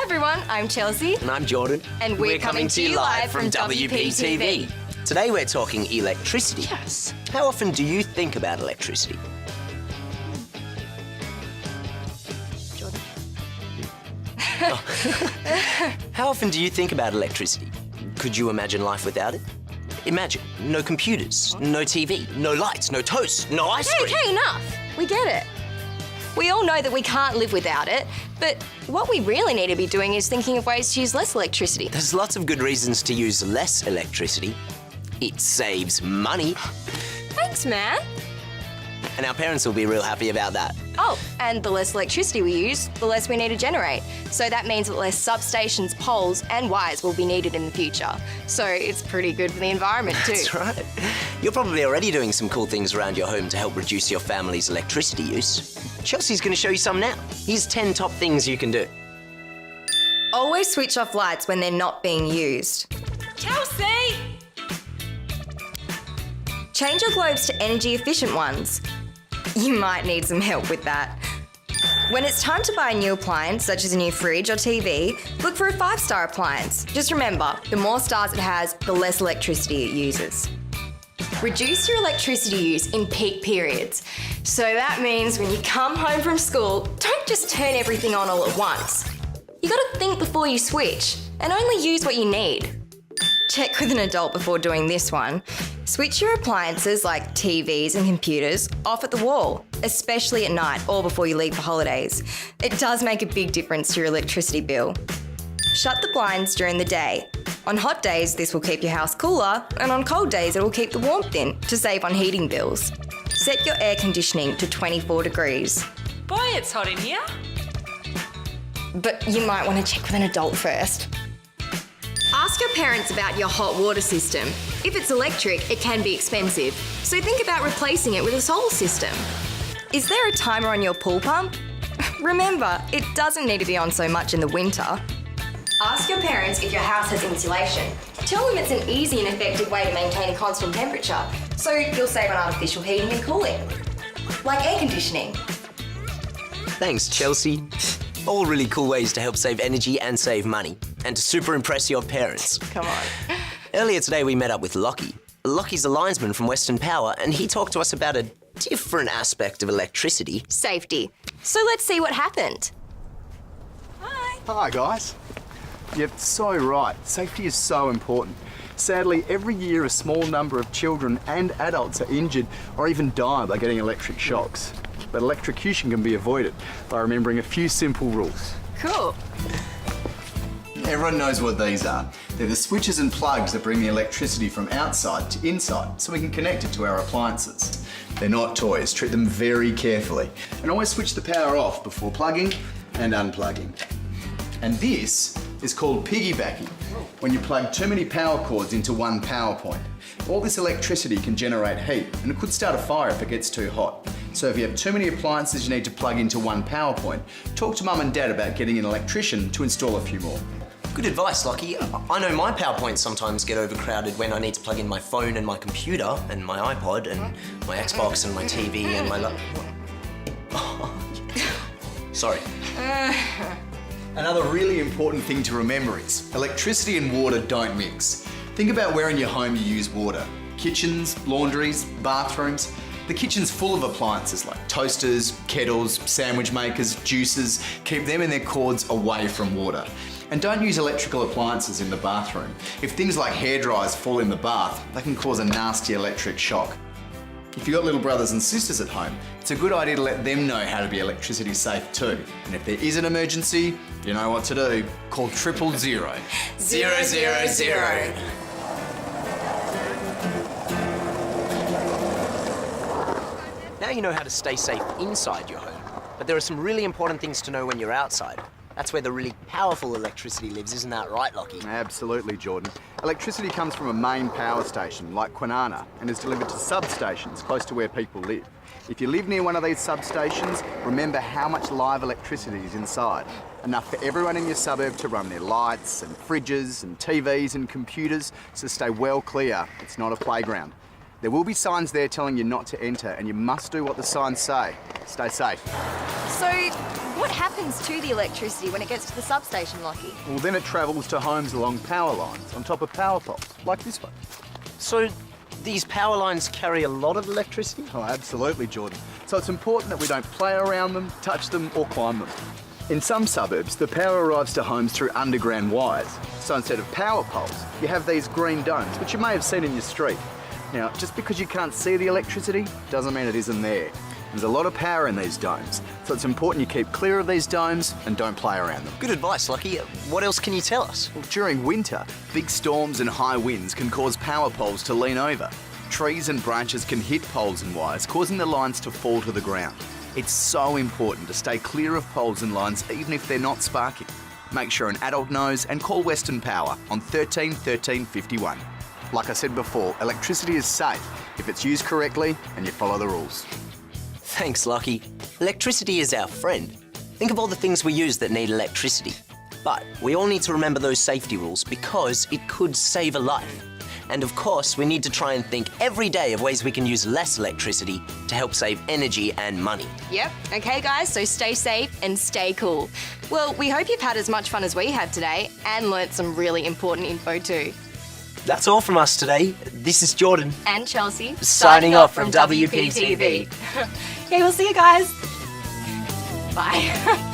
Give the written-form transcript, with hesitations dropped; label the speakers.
Speaker 1: everyone, I'm Chelsea.
Speaker 2: And I'm Jordan.
Speaker 1: And we're coming to you live from Wptv.
Speaker 2: Today we're talking electricity.
Speaker 1: Yes.
Speaker 2: How often do you think about electricity?
Speaker 1: Jordan.
Speaker 2: How often do you think about electricity? Could you imagine life without it? Imagine no computers, no TV, no lights, no toast, no ice cream.
Speaker 1: Okay, enough. We get it. We all know that we can't live without it, but what we really need to be doing is thinking of ways to use less electricity.
Speaker 2: There's lots of good reasons to use less electricity. It saves money.
Speaker 1: Thanks, man.
Speaker 2: And our parents will be real happy about that.
Speaker 1: Oh, and the less electricity we use, the less we need to generate. So that means that less substations, poles, and wires will be needed in the future. So it's pretty good for the environment too.
Speaker 2: That's right. You're probably already doing some cool things around your home to help reduce your family's electricity use. Chelsea's going to show you some now. Here's 10 top things you can do.
Speaker 1: Always switch off lights when they're not being used.
Speaker 3: Chelsea!
Speaker 1: Change your globes to energy-efficient ones. You might need some help with that. When it's time to buy a new appliance, such as a new fridge or TV, look for a 5-star appliance. Just remember, the more stars it has, the less electricity it uses. Reduce your electricity use in peak periods. So that means when you come home from school, don't just turn everything on all at once. You gotta think before you switch, and only use what you need. Check with an adult before doing this one. Switch your appliances like TVs and computers off at the wall, especially at night or before you leave for holidays. It does make a big difference to your electricity bill. Shut the blinds during the day. On hot days, this will keep your house cooler, and on cold days, it will keep the warmth in to save on heating bills. Set your air conditioning to 24 degrees.
Speaker 3: Boy, it's hot in here.
Speaker 1: But you might want to check with an adult first. Ask your parents about your hot water system. If it's electric, it can be expensive, so think about replacing it with a solar system. Is there a timer on your pool pump? Remember, it doesn't need to be on so much in the winter. Ask your parents if your house has insulation. Tell them it's an easy and effective way to maintain a constant temperature, so you'll save on artificial heating and cooling, like air conditioning.
Speaker 2: Thanks, Chelsea. All really cool ways to help save energy and save money, and to super impress your parents.
Speaker 1: Come on.
Speaker 2: Earlier today, we met up with Lockie. Lockie's a linesman from Western Power, and he talked to us about a different aspect of electricity.
Speaker 1: Safety. So let's see what happened.
Speaker 3: Hi.
Speaker 4: Hi guys. You're so right. Safety is so important. Sadly, every year a small number of children and adults are injured or even die by getting electric shocks. But electrocution can be avoided by remembering a few simple rules.
Speaker 1: Cool.
Speaker 4: Everyone knows what these are. They're the switches and plugs that bring the electricity from outside to inside so we can connect it to our appliances. They're not toys. Treat them very carefully. And always switch the power off before plugging and unplugging. And this is called piggybacking, when you plug too many power cords into one power point. All this electricity can generate heat, and it could start a fire if it gets too hot. So if you have too many appliances you need to plug into one power point, talk to Mum and Dad about getting an electrician to install a few more.
Speaker 2: Good advice, Lockie. I know my power points sometimes get overcrowded when I need to plug in my phone and my computer and my iPod and my Xbox and my TV and my Sorry.
Speaker 4: Another really important thing to remember is electricity and water don't mix. Think about where in your home you use water. Kitchens, laundries, bathrooms. The kitchen's full of appliances like toasters, kettles, sandwich makers, juicers. Keep them and their cords away from water. And don't use electrical appliances in the bathroom. If things like hairdryers fall in the bath, they can cause a nasty electric shock. If you've got little brothers and sisters at home, it's a good idea to let them know how to be electricity safe too. And if there is an emergency, you know what to do. Call 000 000.
Speaker 2: Now you know how to stay safe inside your home, but there are some really important things to know when you're outside. That's where the really powerful electricity lives, isn't that right, Lockie?
Speaker 4: Absolutely, Jordan. Electricity comes from a main power station like Kwinana and is delivered to substations close to where people live. If you live near one of these substations, remember how much live electricity is inside. Enough for everyone in your suburb to run their lights and fridges and TVs and computers, so stay well clear. It's not a playground.
Speaker 5: There will be signs there telling you not to enter, and you must do what the signs say. Stay safe.
Speaker 1: So, what happens to the electricity when it gets to the substation, Lockie?
Speaker 5: Well, then it travels to homes along power lines, on top of power poles, like this one.
Speaker 2: So these power lines carry a lot of electricity?
Speaker 5: Oh, absolutely, Jordan. So it's important that we don't play around them, touch them, or climb them. In some suburbs, the power arrives to homes through underground wires. So instead of power poles, you have these green domes, which you may have seen in your street. Now, just because you can't see the electricity doesn't mean it isn't there. There's a lot of power in these domes, so it's important you keep clear of these domes and don't play around them.
Speaker 2: Good advice, Lucky. What else can you tell us?
Speaker 5: Well, during winter, big storms and high winds can cause power poles to lean over. Trees and branches can hit poles and wires, causing the lines to fall to the ground. It's so important to stay clear of poles and lines even if they're not sparking. Make sure an adult knows and call Western Power on 13 13 51. Like I said before, electricity is safe if it's used correctly and you follow the rules.
Speaker 2: Thanks, Lucky. Electricity is our friend. Think of all the things we use that need electricity. But we all need to remember those safety rules because it could save a life. And of course, we need to try and think every day of ways we can use less electricity to help save energy and money.
Speaker 1: Yep. Okay, guys, so stay safe and stay cool. Well, we hope you've had as much fun as we have today and learnt some really important info too.
Speaker 2: That's all from us today. This is Jordan.
Speaker 1: And Chelsea.
Speaker 2: Signing off from Wptv.
Speaker 1: Okay, we'll see you guys. Bye.